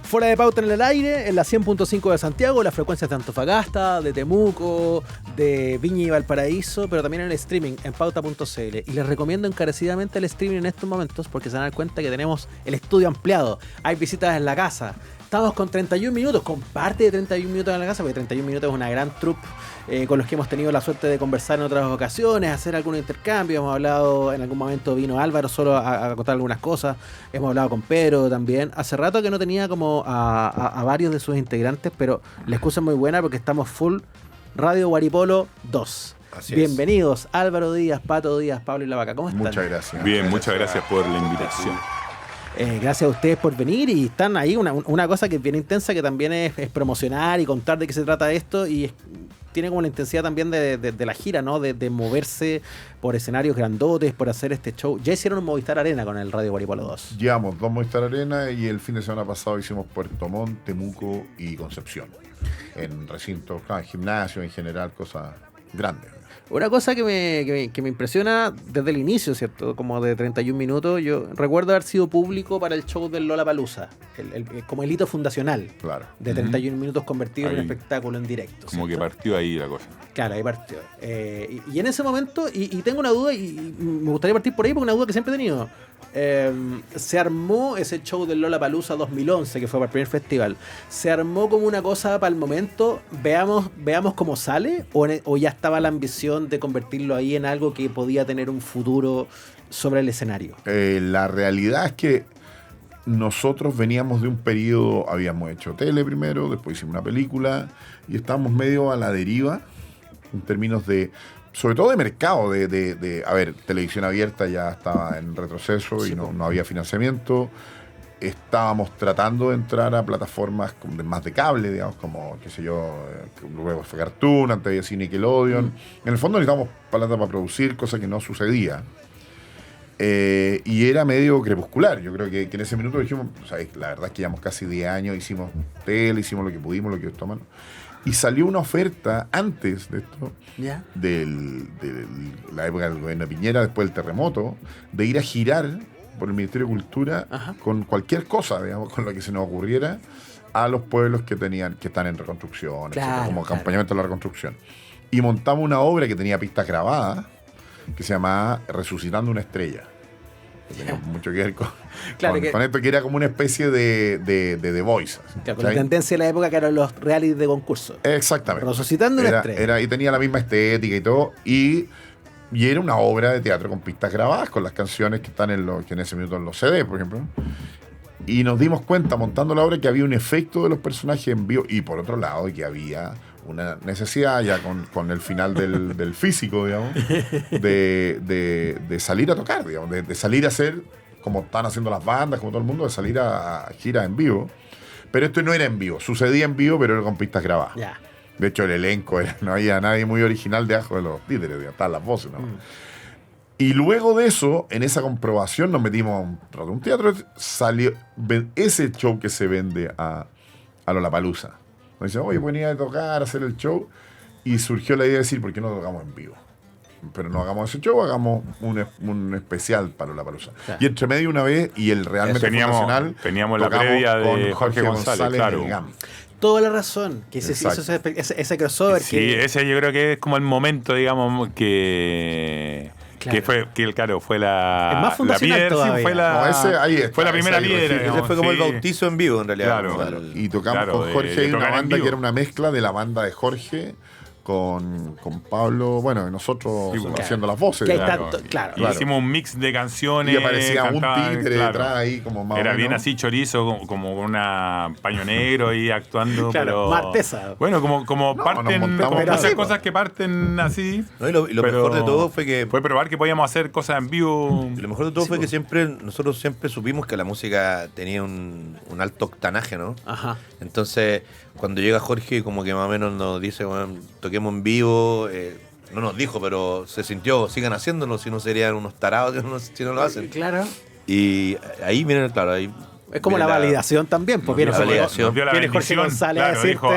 Fuera de Pauta en el aire, en la 100.5 de Santiago, las frecuencias de Antofagasta, de Temuco, de Viña y Valparaíso, pero también en el streaming en pauta.cl. Y les recomiendo encarecidamente el streaming en estos momentos porque se dan cuenta que tenemos el estudio ampliado. Hay visitas en la casa. Estamos con 31 minutos, con parte de 31 minutos en la casa, porque 31 minutos es una gran troupe con los que hemos tenido la suerte de conversar en otras ocasiones, hacer algún intercambio. Hemos hablado, en algún momento vino Álvaro solo a contar algunas cosas. Hemos hablado con Pedro también. Hace rato que no tenía como a varios de sus integrantes, pero la excusa es muy buena porque estamos full Radio Guaripolo 2. Bienvenidos, Álvaro Díaz, Pato Díaz, Pablo y la Vaca. ¿Cómo están? Muchas gracias. Bien, muchas gracias por la invitación. Gracias a ustedes por venir y están ahí. Una cosa que es bien intensa, que también es promocionar y contar de qué se trata esto, y tiene como la intensidad también de la gira, ¿no? De moverse por escenarios grandotes, por hacer este show. Ya hicieron un Movistar Arena con el Radio Guaripolo 2. Llevamos 2 Movistar Arena y el fin de semana pasado hicimos Puerto Montt, Temuco y Concepción. En recintos, en gimnasio, en general, cosas grandes. Una cosa que me impresiona desde el inicio, ¿cierto? Como de 31 minutos, yo recuerdo haber sido público para el show del Lollapalooza, como el hito fundacional. Claro. De 31 minutos convertido Ahí. en un espectáculo en directo. Como ¿cierto? que partió ahí la cosa. Claro, ahí partió. Y en ese momento, y tengo una duda, y me gustaría partir por ahí porque es una duda que siempre he tenido. Se armó ese show del Lollapalooza 2011, que fue para el primer festival. ¿Se armó como una cosa para el momento? ¿Veamos cómo sale? ¿O ya estaba la ambición de convertirlo ahí en algo que podía tener un futuro sobre el escenario? La realidad es que nosotros veníamos de un periodo, habíamos hecho tele primero, después hicimos una película y estábamos medio a la deriva en términos de, sobre todo de mercado, a ver, televisión abierta ya estaba en retroceso y no había financiamiento. Estábamos tratando de entrar a plataformas más de cable, digamos, como, qué sé yo, luego fue Cartoon, antes había Cine Nickelodeon. En el fondo necesitábamos plata para producir, cosa que no sucedía. Y era medio crepuscular. Yo creo que en ese minuto dijimos, o sea, la verdad es que llevamos casi 10 años, hicimos tele, hicimos lo que pudimos, lo que tomamos. Y salió una oferta antes de esto, ¿Ya? de la época del gobierno de Piñera, después del terremoto, de ir a girar por el Ministerio de Cultura. Ajá. Con cualquier cosa, digamos, con lo que se nos ocurriera, a los pueblos que están en reconstrucción, Claro, etcétera, como claro. acompañamiento a la reconstrucción. Y montamos una obra que tenía pistas grabadas, que se llamaba Resucitando una estrella. Que tenía mucho que ver con esto, que era como una especie de The Voice. Claro, con la tendencia de la época que eran los realities de concurso. Exactamente. Resucitando una estrella. Y tenía la misma estética y todo. Y era una obra de teatro con pistas grabadas, con las canciones que están que en ese minuto en los CD, por ejemplo. Y nos dimos cuenta, montando la obra, que había un efecto de los personajes en vivo. Y por otro lado, que había una necesidad, ya con el final del físico, digamos, de salir a tocar, digamos, de salir a hacer, como están haciendo las bandas, como todo el mundo, de salir a giras en vivo. Pero esto no era en vivo, sucedía en vivo, pero era con pistas grabadas. Ya. De hecho, el elenco no había nadie muy original debajo de los títeres, digamos, estaban las voces, ¿no? Y luego de eso, en esa comprobación, nos metimos a un teatro, salió ese show que se vende a Lollapalooza. Nos dicen, oye, pueden ir a tocar, hacer el show. Y surgió la idea de decir, ¿por qué no tocamos en vivo? Pero no hagamos ese show, hagamos un especial para Lollapalooza. Claro. Y entre medio una vez, y el realmente teníamos la previa de Jorge González, claro. Toda la razón, que ese crossover. Sí, ese yo creo que es como el momento, digamos, que fue la. Es más fundacional todavía. Sí, fue la primera piedra. Ese fue como el bautizo en vivo, en realidad. Claro. Y tocamos con Jorge y una banda que era una mezcla de la banda de Jorge con Pablo, bueno, nosotros haciendo las voces. Y hicimos un mix de canciones. Y aparecía un títere detrás ahí, como más era bien así chorizo, como con una paño negro ahí actuando. Claro, Martesa. Bueno, como parten, como muchas cosas que parten así. No, y lo mejor de todo fue que... Fue probar que podíamos hacer cosas en vivo. Y lo mejor de todo fue que nosotros siempre supimos que la música tenía un alto octanaje, ¿no? Ajá. Entonces, cuando llega Jorge, como que más o menos nos dice, bueno, toquemos en vivo, no nos dijo, pero se sintió, sigan haciéndolo, si no serían unos tarados si no lo hacen. Claro. Y ahí, miren, claro, ahí... Es como la validación también, pues viene Jorge González a decirte, dijo,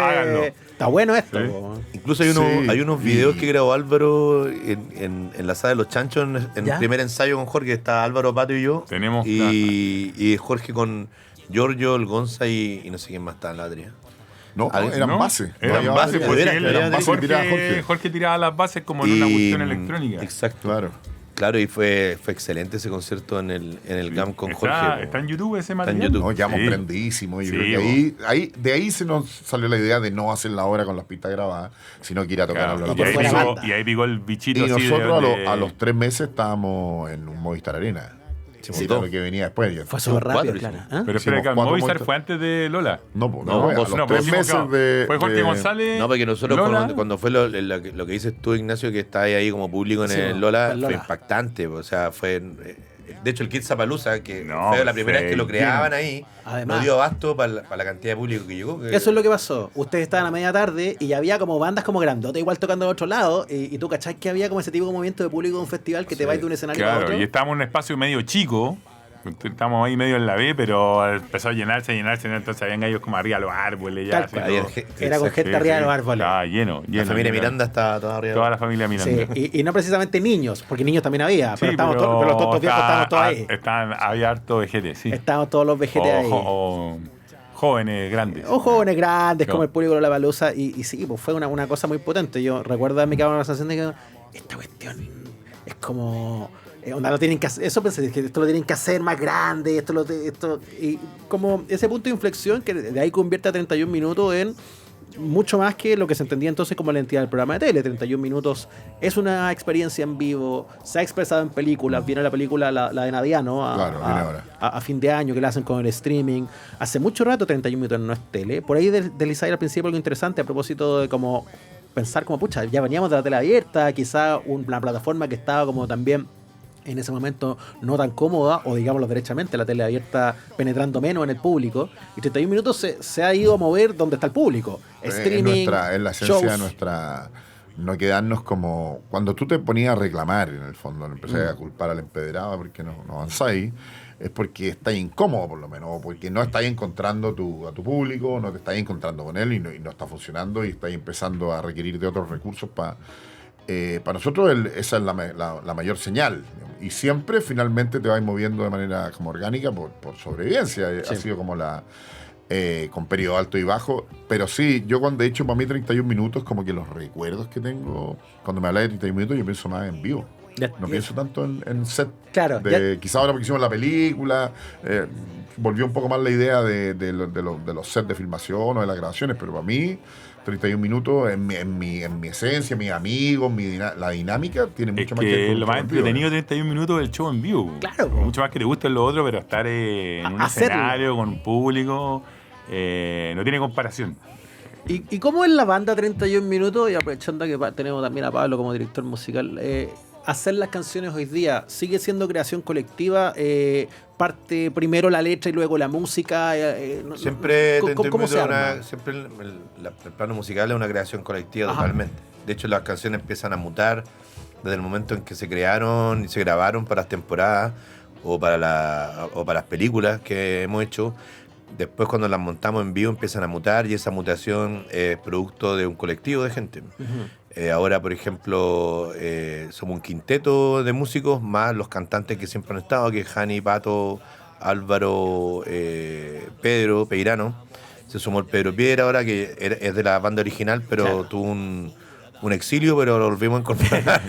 está bueno esto. Sí. Incluso hay unos videos que grabó Álvaro en la sala de los chanchos, en el primer ensayo con Jorge, está Álvaro, Pato y yo. Tenemos y Jorge Giorgio, el Gonza y no sé quién más está en la batería. No, ¿Alguien? eran ¿No? bases. Eran No, bases, porque eran bases que tiraba Jorge tiraba las bases como en una cuestión electrónica. Exacto. Claro. Claro, y fue excelente ese concierto en el GAM con Jorge. Está en YouTube ese en material. YouTube. No, quedamos Sí. prendidísimos. Yo Sí, creo que de ahí se nos salió la idea de no hacer la obra con las pistas grabadas, sino que ir a tocar Claro, a la por fuera persona. banda. y ahí picó el bichito Y así nosotros de- a los 3 meses estábamos en un Movistar Arena. Sí, Y todo lo que venía después. Fue súper rápido, cuatro claro. hicimos. ¿Ah? Pero espera, Hicimos que el 4 Movistar Movistar. fue antes de Lola. No, pues, No, a pues, los No, 3 pues, meses claro. de... Fue Jorge de- González. No, porque nosotros Lola. cuando fue lo que dices tú, Ignacio, que está ahí como público en Sí, el Lola, el Lola. fue impactante. O sea, fue... De hecho, el Kidzapalooza, que No, fue la primera fue vez que lo creaban ahí, Además. no dio abasto para la cantidad de público que llegó. Eso es lo que pasó. Ustedes estaban a media tarde y había como bandas como grandotas igual tocando de otro lado. Y tú cachás que había como ese tipo de movimiento de público de un festival que te va de un escenario a Claro, otro. y estábamos en un espacio medio chico. Estamos ahí medio en la B, pero empezó a llenarse, entonces habían gallos como arriba de los árboles. Ya, Tal así cual. todo. Era con gente arriba de los árboles. Estaba lleno. La familia Miranda estaba toda arriba. Toda la familia Miranda. Sí, y no precisamente niños, porque niños también había, pero, Sí, estábamos todos, pero los tontos viejos estábamos todos ahí. Había harto vejete, sí. Estábamos todos los vejetes ahí. O jóvenes grandes. O jóvenes grandes, No. como el público de la Palusa. Y sí, pues fue una cosa muy potente. Yo recuerdo en mi cámara una sensación de que esta cuestión es como. Onda, lo tienen que hacer, eso pensé, que esto lo tienen que hacer más grande, esto y como ese punto de inflexión que de ahí convierte a 31 minutos en mucho más que lo que se entendía entonces como la entidad del programa de tele. 31 minutos es una experiencia en vivo, se ha expresado en películas, viene la película, la de Navidad, ¿no? Claro, viene ahora. A fin de año, que la hacen con el streaming. Hace mucho rato 31 minutos no es tele. Por ahí deslizáis al principio algo interesante a propósito de como pensar como, pucha, ya veníamos de la tele abierta, quizá una plataforma que estaba como también en ese momento no tan cómoda, o digámoslo derechamente, la tele abierta penetrando menos en el público, y 31 minutos se ha ido a mover donde está el público. Streaming, es la esencia shows. de nuestra... No quedarnos como... Cuando tú te ponías a reclamar, en el fondo, empezás a culpar al empedrado porque no avanzáis, es porque estás incómodo, por lo menos, o porque no estás encontrando a tu público, no te estás encontrando con él y no está funcionando y estás empezando a requerir de otros recursos para nosotros esa es la mayor señal. Y siempre finalmente te vas moviendo de manera como orgánica por sobrevivencia. Sí. Ha sido como con periodo alto y bajo. Pero sí, yo cuando he hecho para mí 31 minutos, como que los recuerdos que tengo, cuando me hablas de 31 minutos, yo pienso más en vivo. No pienso tanto en set. Claro, Quizá ahora porque hicimos la película, volvió un poco más la idea de los sets de filmación o de las grabaciones, pero para mí 31 minutos en mi esencia, mis amigos, la dinámica tiene Es mucho más que ver que con lo más el vivo. entretenido de 31 minutos es el show en vivo. Claro. Mucho más que te guste lo otro, pero estar en un Hacerlo. escenario con un público no tiene comparación. ¿Y cómo es la banda 31 minutos? Y aprovechando que tenemos también a Pablo como director musical, hacer las canciones hoy día, ¿sigue siendo creación colectiva? ¿Parte primero la letra y luego la música? Siempre, ¿Cómo se arma? siempre el plano musical es una creación colectiva. Ajá. Totalmente. De hecho, las canciones empiezan a mutar desde el momento en que se crearon y se grabaron para las temporadas o para las películas que hemos hecho. Después, cuando las montamos en vivo, empiezan a mutar y esa mutación es producto de un colectivo de gente. Ahora, por ejemplo, somos un quinteto de músicos más los cantantes que siempre han estado, que es Jani, Pato, Álvaro, Pedro, Peirano. Se sumó el Pedro Piedra ahora, que es de la banda original, pero Claro. tuvo un exilio, pero lo volvimos a incorporar.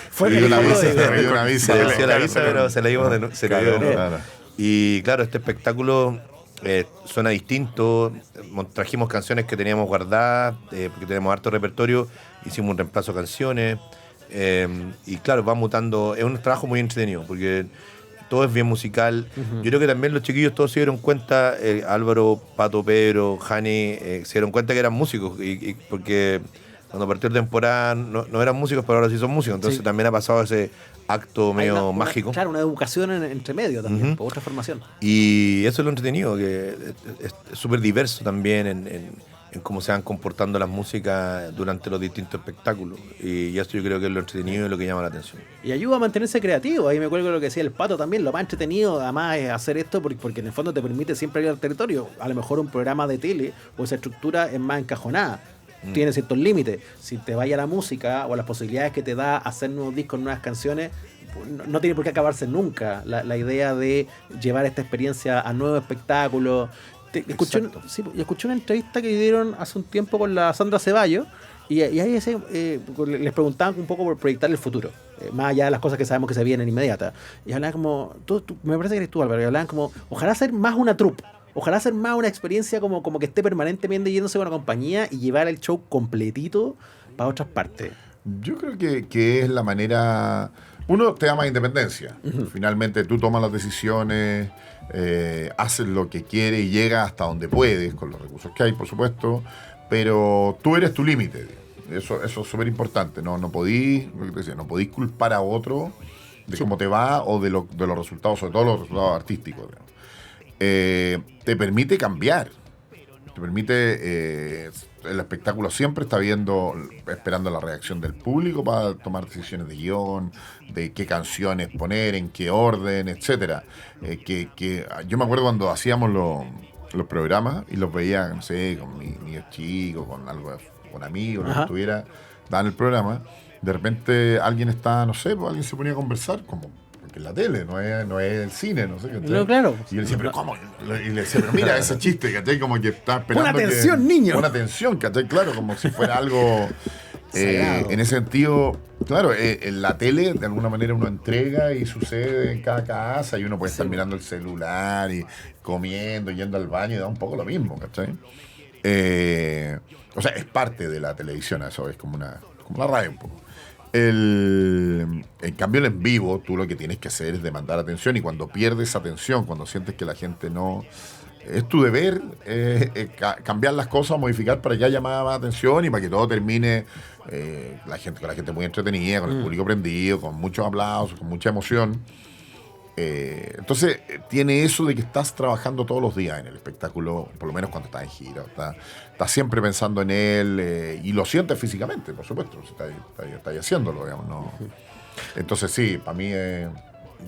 Fue le dio una el visa, código. le dio una visa. Se venció la visa, pero se la dimos de nuevo. Claro. Y claro, este espectáculo suena distinto. Trajimos canciones que teníamos guardadas, porque tenemos harto repertorio. Hicimos un reemplazo de canciones. Y claro, va mutando. Es un trabajo muy entretenido, porque todo es bien musical. Yo creo que también los chiquillos todos se dieron cuenta, Álvaro, Pato, Pedro, Jani, se dieron cuenta que eran músicos. Porque cuando partió la temporada no eran músicos, pero ahora sí son músicos. Entonces Sí. también ha pasado ese acto Hay medio mágico. Claro, una educación entre medio también, Ujú. por otra formación. Y eso es lo entretenido, que es súper diverso también en cómo se van comportando las músicas durante los distintos espectáculos. Y eso yo creo que es lo entretenido y lo que llama la atención. Y ayuda a mantenerse creativo. Ahí me cuelgo lo que decía el Pato también. Lo más entretenido, además, es hacer esto porque en el fondo te permite siempre ir al territorio. A lo mejor un programa de tele o esa estructura es más encajonada. Tiene ciertos límites. Si te vaya la música o las posibilidades que te da hacer nuevos discos, nuevas canciones, no tiene por qué acabarse nunca la idea de llevar esta experiencia a nuevos espectáculos. Escuché una entrevista que dieron hace un tiempo con la Sandra Ceballos y ahí les preguntaban un poco por proyectar el futuro, más allá de las cosas que sabemos que se vienen inmediatas. Y hablaban como, me parece que eres tú, Álvaro, y hablaban como, ojalá ser más una troupe. Ojalá hacer más una experiencia como que esté permanentemente yéndose con una compañía y llevar el show completito para otras partes. Yo creo que es la manera... Uno, te da más independencia. Uh-huh. Finalmente tú tomas las decisiones, haces lo que quieres y llegas hasta donde puedes, con los recursos que hay, por supuesto, pero tú eres tu límite. Eso es súper importante. No podís culpar a otro de cómo te va o de los resultados, sobre todo los resultados artísticos. Te permite cambiar, te permite, el espectáculo siempre está esperando la reacción del público para tomar decisiones de guión, de qué canciones poner, en qué orden, etcétera. Yo me acuerdo cuando hacíamos los programas y los veía, no sé, con niños chicos, con amigos, lo que estuviera, daban el programa, de repente alguien está, no sé, pues alguien se ponía a conversar, como en la tele, no es el cine, no sé qué. No, claro. Y él decía, pero ¿cómo? Y le decía, pero mira ese chiste, ¿cachai? Como que está esperando. Pon atención, niño. Pon atención, ¿cachai? Claro, como si fuera algo. En ese sentido, claro, en la tele, de alguna manera, uno entrega y sucede en cada casa y uno puede estar mirando el celular y comiendo, yendo al baño y da un poco lo mismo, ¿cachai? O sea, es parte de la televisión, eso es como la radio un poco. En cambio, en vivo, tú lo que tienes que hacer es demandar atención y cuando pierdes atención, cuando sientes que la gente no... Es tu deber cambiar las cosas, modificar para que haya más atención y para que todo termine con la gente muy entretenida, con el público prendido, con muchos aplausos, con mucha emoción. Entonces, tiene eso de que estás trabajando todos los días en el espectáculo, por lo menos cuando estás en gira. Estás siempre pensando en él y lo sientes físicamente, por supuesto. Estás haciéndolo, digamos. ¿No? Entonces, sí, para mí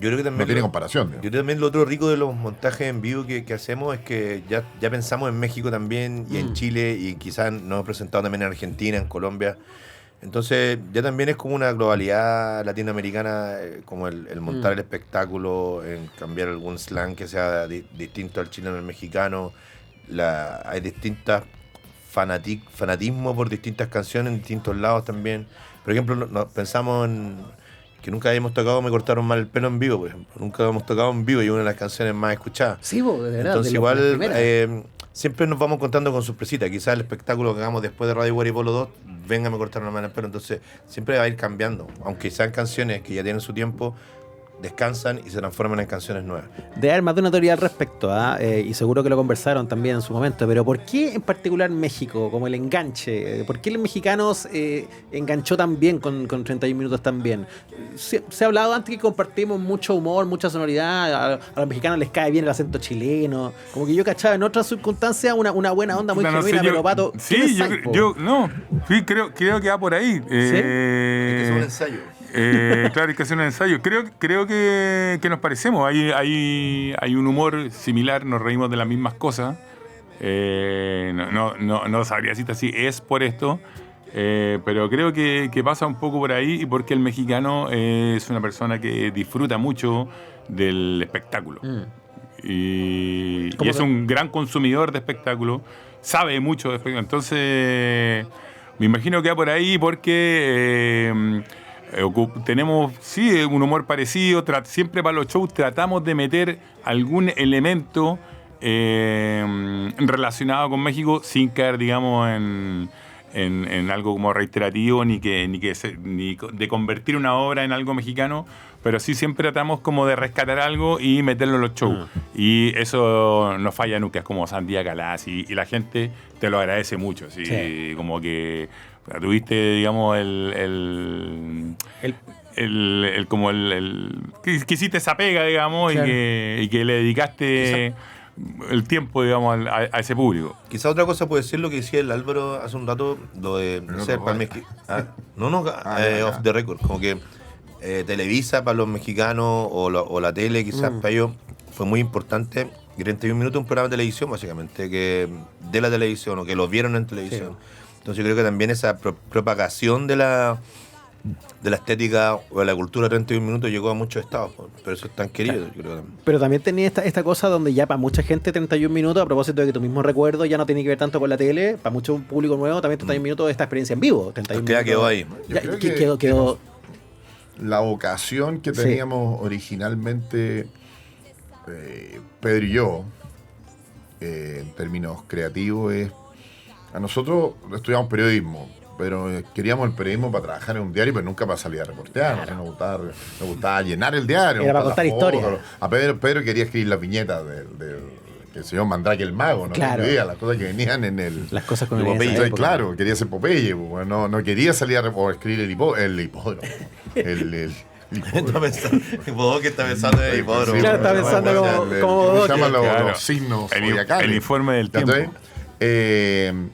yo creo que también no tiene comparación. Yo creo que también lo otro rico de los montajes en vivo que hacemos es que ya pensamos en México también y en Chile y quizás nos hemos presentado también en Argentina, en Colombia. Entonces ya también es como una globalidad latinoamericana, como el montar el espectáculo, en cambiar algún slang que sea distinto al chileno al mexicano. Hay distintas fanatismo por distintas canciones en distintos lados también. Por ejemplo, pensamos en que nunca habíamos tocado Me cortaron mal el pelo en vivo, por ejemplo. Nunca habíamos tocado en vivo y una de las canciones más escuchadas. Sí, de verdad. Entonces igual siempre nos vamos contando con sorpresitas. Quizás el espectáculo que hagamos después de Radio Guaripolo 2, venga, Me cortaron mal el pelo. Entonces siempre va a ir cambiando. Aunque sean canciones que ya tienen su tiempo, descansan y se transforman en canciones nuevas. Debe haber más de una teoría al respecto, y seguro que lo conversaron también en su momento, pero ¿por qué en particular México, como el enganche? ¿Por qué los mexicanos enganchó tan bien con 31 minutos tan bien? Se ha hablado antes que compartimos mucho humor, mucha sonoridad, a los mexicanos les cae bien el acento chileno, como que yo cachaba en otras circunstancias una buena onda muy genuina, pero Pato, sí, creo que va por ahí. ¿Sí? Es un ensayo. Claro, hay que hacer un ensayo. Creo que nos parecemos. Hay un humor similar, nos reímos de las mismas cosas. No sabría decirte así, es por esto. Pero creo que pasa un poco por ahí y porque el mexicano es una persona que disfruta mucho del espectáculo. Y es un gran consumidor de espectáculo, sabe mucho de espectáculo. Entonces, me imagino que va por ahí porque... tenemos un humor parecido, siempre para los shows tratamos de meter algún elemento relacionado con México sin caer, digamos, en algo como reiterativo ni de convertir una obra en algo mexicano, pero sí siempre tratamos como de rescatar algo y meterlo en los shows. Y eso no falla nunca, es como Sandía Calás y la gente te lo agradece mucho, ¿sí? Como que tuviste, digamos, que hiciste esa pega, digamos, claro. y que le dedicaste el tiempo, digamos, a ese público. Quizá otra cosa puede ser lo que decía el Álvaro hace un rato, lo de ser para off the record, como que Televisa para los mexicanos o la tele, quizás para ellos fue muy importante. 31 minutos un programa de televisión, básicamente, de la televisión o que lo vieron en televisión. Sí. Entonces yo creo que también esa propagación de de la estética o de la cultura de 31 minutos llegó a muchos estados, pero eso es tan querido, yo creo también. Pero también tenía esta cosa donde ya para mucha gente 31 minutos, a propósito de que tu mismo recuerdo ya no tiene que ver tanto con la tele, para mucho público nuevo también 31 minutos de esta experiencia en vivo. 31 Ya quedó ahí. Ya, Yo creo que quedó. La vocación que teníamos originalmente Pedro y yo, en términos creativos, es... A nosotros estudiamos periodismo, pero queríamos el periodismo para trabajar en un diario, pero nunca para salir a reportear. Claro. Nos gustaba llenar el diario. Era para nos gustaba contar las fotos. historias. A Pedro quería escribir las viñetas del el señor Mandrake el Mago, ¿no? Claro. Las cosas que venían en el... Las cosas con el el Popeye. esa época. Claro, quería ser Popeye, pues, no quería salir a escribir el hipódromo. El Está pensando, vos que está pensando en el hipódromo. Claro, está pensando como ¿cómo se llaman Claro. los signos El zodiacales? informe del ¿Cachai? tiempo.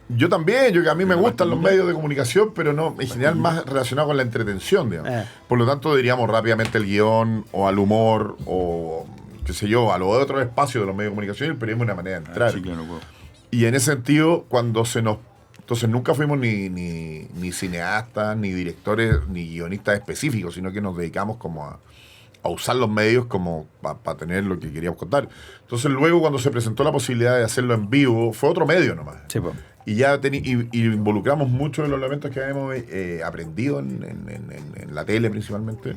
Yo también, a mí me gustan los medios de comunicación, pero no, en general más relacionado con la entretención, digamos. Por lo tanto, diríamos rápidamente el guión, o al humor, o qué sé yo, a los otros espacios de los medios de comunicación, y el periodismo es una manera de entrar. Sí, claro, pues. Y en ese sentido, cuando se nos... Entonces nunca fuimos ni cineastas, ni directores, ni guionistas específicos, sino que nos dedicamos como a usar los medios como para tener lo que queríamos contar. Entonces luego cuando se presentó la posibilidad de hacerlo en vivo, fue otro medio nomás. Sí, pues. Y ya y involucramos mucho de los elementos que habíamos aprendido en la tele principalmente,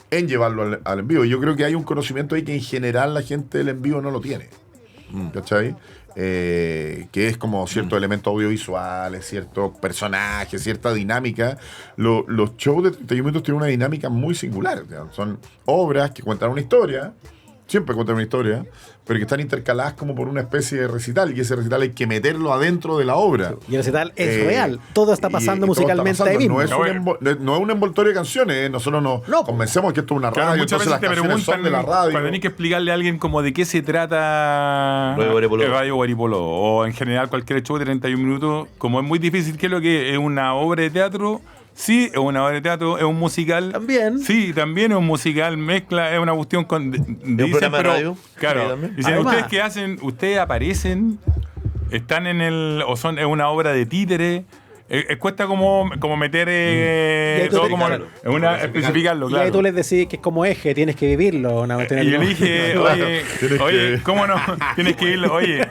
en llevarlo al en vivo. Y yo creo que hay un conocimiento ahí que en general la gente del en vivo no lo tiene. ¿Cachai? Que es como ciertos elementos audiovisuales, ciertos personajes, cierta dinámica. Los shows de 31 minutos tienen una dinámica muy singular. Son obras que cuentan una historia, siempre cuentan una historia, pero que están intercaladas como por una especie de recital, y ese recital hay que meterlo adentro de la obra. Y el recital es real, todo está pasando y todo musicalmente está ahí pasando. mismo. No es un envoltorio de canciones, nosotros nos convencemos que esto es una Claro, radio, muchas entonces veces las te canciones son de la preguntan radio. cuando tenés que explicarle a alguien como de qué se trata Radio Guaripoló, o en general cualquier show de 31 minutos, como es muy difícil, ¿qué es lo que es una obra de teatro? Sí, es una obra de teatro, es un musical. También. Sí, también es un musical, mezcla, es una cuestión con... Dicen, programa de pero, radio? claro, Sí, dicen, Además- ¿ustedes qué hacen? ¿Ustedes aparecen? ¿Están en el... o son es una obra de títere? Cuesta como meter Y ahí tú todo te- como... claro. es una, especificarlo, Y ahí claro. tú les decís que es como eje, tienes que vivirlo. Una cuestión Y yo así, le dije, oye, ¿cómo no? Tienes que irlo, oye,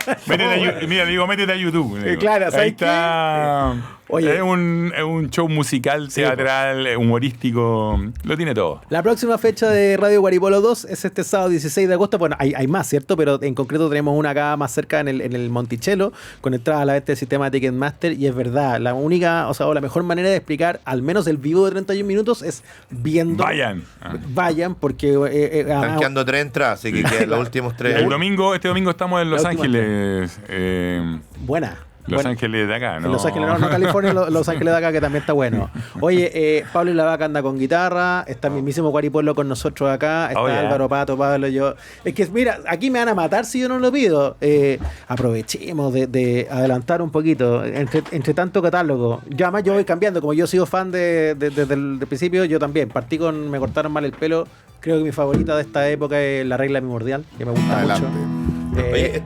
mira, digo, métete a YouTube. le digo. Claro, ahí ¿sabes está. Oye. Es un show musical, teatral, humorístico, lo tiene todo. La próxima fecha de Radio Guaripolo 2 es este sábado 16 de agosto. Bueno, hay más, ¿cierto? Pero en concreto tenemos una acá más cerca en el Monticello, con entrada a la vez del sistema Ticketmaster. Y es verdad, la única, o la mejor manera de explicar, al menos el vivo de 31 minutos, es viendo. Vayan, porque. Están quedando 3 entradas, así que quedan los últimos 3. Este domingo estamos en Los La última Ángeles. Buena. Los Ángeles de acá, ¿no? Los Ángeles, no California, Los Ángeles de acá, que también está bueno. Oye, Pablo y la Vaca anda con guitarra, está el mismísimo Guaripolo con nosotros acá, está Álvaro Pato, Pablo, yo. Es que, mira, aquí me van a matar si yo no lo pido. Aprovechemos de adelantar un poquito, entre tanto catálogo. Yo además yo voy cambiando, como yo he sido fan desde el principio, yo también. Partí con Me cortaron mal el pelo, creo que mi favorita de esta época es La regla primordial, que me gusta Adelante. mucho. Oye,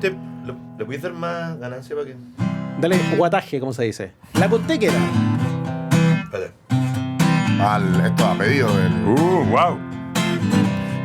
¿le puedes dar más ganancia para que...? Dale guataje, como se dice. La Pontequera. Espérate. Esto a pedido del... wow.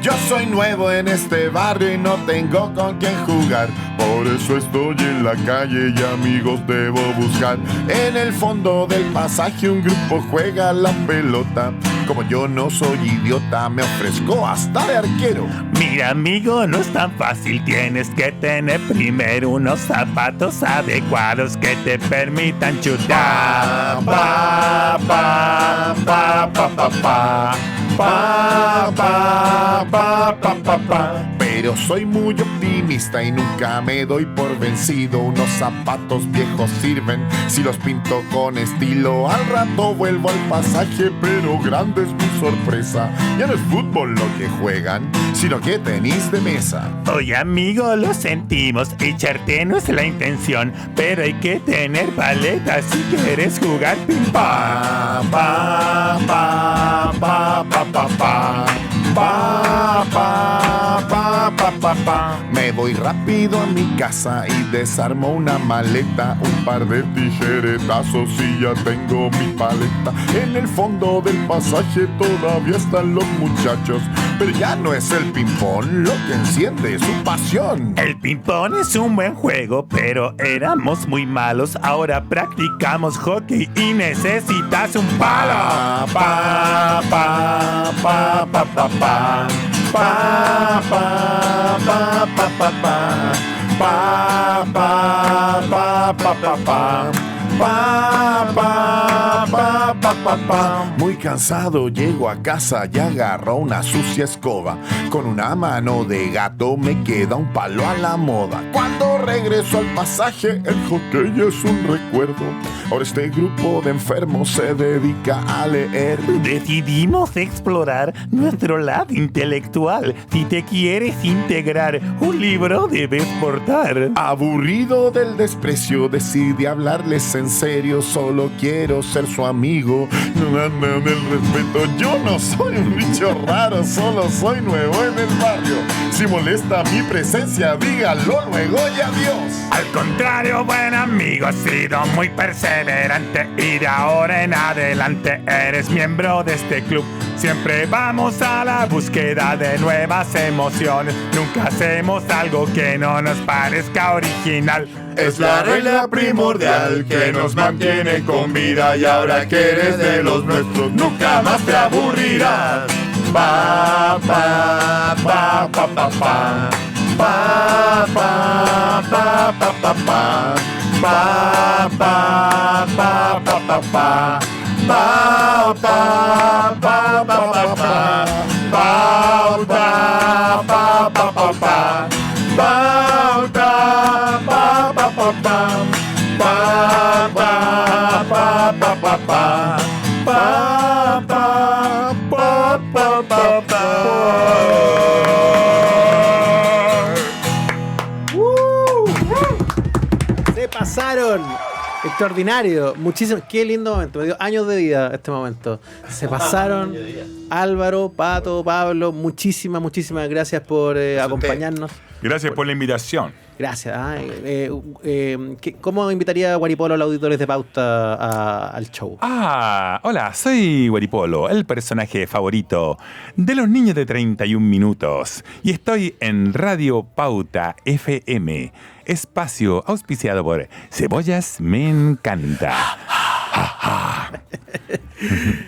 Yo soy nuevo en este barrio y no tengo con quién jugar. Por eso estoy en la calle y amigos debo buscar. En el fondo del pasaje un grupo juega la pelota. Como yo no soy idiota, me ofrezco hasta de arquero. Mira, amigo, no es tan fácil. Tienes que tener primero unos zapatos adecuados que te permitan chutar. Pa, pa, pa, pa, pa, pa. Pa, pa, pa, pa, pa, pa. Pero soy muy optimista y nunca me doy por vencido. Unos zapatos viejos sirven si los pinto con estilo. Al rato vuelvo al pasaje, pero grande es mi sorpresa. Ya no es fútbol lo que juegan, sino que tenis de mesa. Oye, amigo, lo sentimos. Echarte no es la intención, pero hay que tener paletas si quieres jugar ping-pong. Pa, pa, pa, pa, pa, pa, pa. Pa, pa, pa, pa, pa, pa. Me voy rápido a mi casa y desarmo una maleta, un par de tijeretazos y ya tengo mi paleta. En el fondo del pasaje todavía están los muchachos, pero ya no es el ping-pong lo que enciende su pasión. El ping-pong es un buen juego, pero éramos muy malos. Ahora practicamos hockey y necesitas un palo. Pa, pa, pa, pa, pa, pa. Pa, pa, pa, pa, pa, pa. Pa, pa, pa, pa, pa, pa. Pa, pa, pa, pa, pa, pa. Muy cansado llego a casa y agarro una sucia escoba. Con una mano de gato me queda un palo a la moda. Cuando regreso al pasaje, el hockey es un recuerdo. Ahora este grupo de enfermos se dedica a leer. Decidimos explorar nuestro lado intelectual. Si te quieres integrar, un libro debes portar. Aburrido del desprecio, decidí hablarles en serio. Solo quiero ser su amigo. No andan el respeto. Yo no soy un bicho raro, solo soy nuevo en el barrio. Si molesta mi presencia, dígalo luego y adiós. Al contrario, buen amigo, has sido muy perseverante y de ahora en adelante eres miembro de este club. Siempre vamos a la búsqueda de nuevas emociones. Nunca hacemos algo que no nos parezca original. Es la regla primordial que nos mantiene con vida, y ahora que eres de los nuestros nunca más te aburrirás. Pa, pa, pa, pa, pa, pa. Pa, pa, pa, pa, pa, pa. Pa, pa, pa, pa, pa, pa. Pa, pa, pa, pa, pa, pa. Pa, pa, pa, pa, pa. Pauta, pa, pa, pa, pa. Pa, pa, pa, pa, pa, pa. Pa, pa, pa, pa, pa, pa. Se pasaron. Extraordinario, muchísimo, qué lindo momento, me dio años de vida este momento. Se pasaron. Álvaro, Pato, Pablo, muchísimas gracias por acompañarnos. Gracias por la invitación. Gracias. ¿Cómo invitaría a Guaripolo a los auditores de Pauta al show? Hola, soy Guaripolo, el personaje favorito de los niños de 31 minutos. Y estoy en Radio Pauta FM, espacio auspiciado por Cebollas Me Encanta.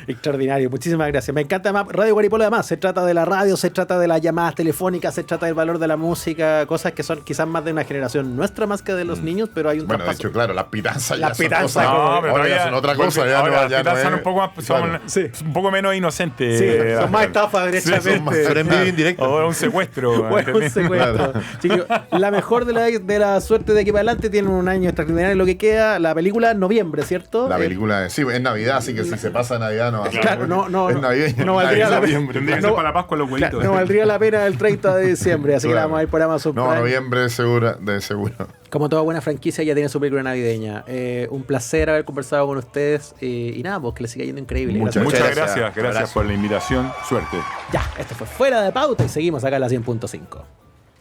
Extraordinario, muchísimas gracias. Me encanta más Radio Guaripolo. Además, se trata de la radio, se trata de las llamadas telefónicas, se trata del valor de la música, cosas que son quizás más de una generación nuestra más que de los niños, pero hay un Bueno, de traspaso. hecho, claro, las pitanzas Las ya pitanzas, son cosas. no, pero ahora ya todavía- son otra cosa. Ya ahora no, las ya pitas no son es- un poco más, claro. Sí. un poco menos inocentes. Sí, son más estafas, derechamente. son más- Son envío indirecto. O un secuestro. Bueno, un ¿entendés? secuestro. Chiquillos, la mejor de la suerte de aquí para adelante. Tienen un año extraordinario. Lo que queda, la película en noviembre, ¿cierto? La película, sí, es Navidad, así que si se pasa Navidad no va a ser. Claro, no, es navideña. no valdría la pena. Tendría que ser para la Pascua los Claro, huevitos. no valdría la pena el 30 de diciembre, así que la Claro. vamos a ir por Amazon No, Prime. noviembre seguro, de seguro. Como toda buena franquicia, ya tiene su película navideña. Un placer haber conversado con ustedes. Y nada, pues que les siga yendo increíble. Muchas Muchas gracias. gracias Abrazo. por la invitación. Suerte. Ya, esto fue Fuera de Pauta y seguimos acá en la 100.5.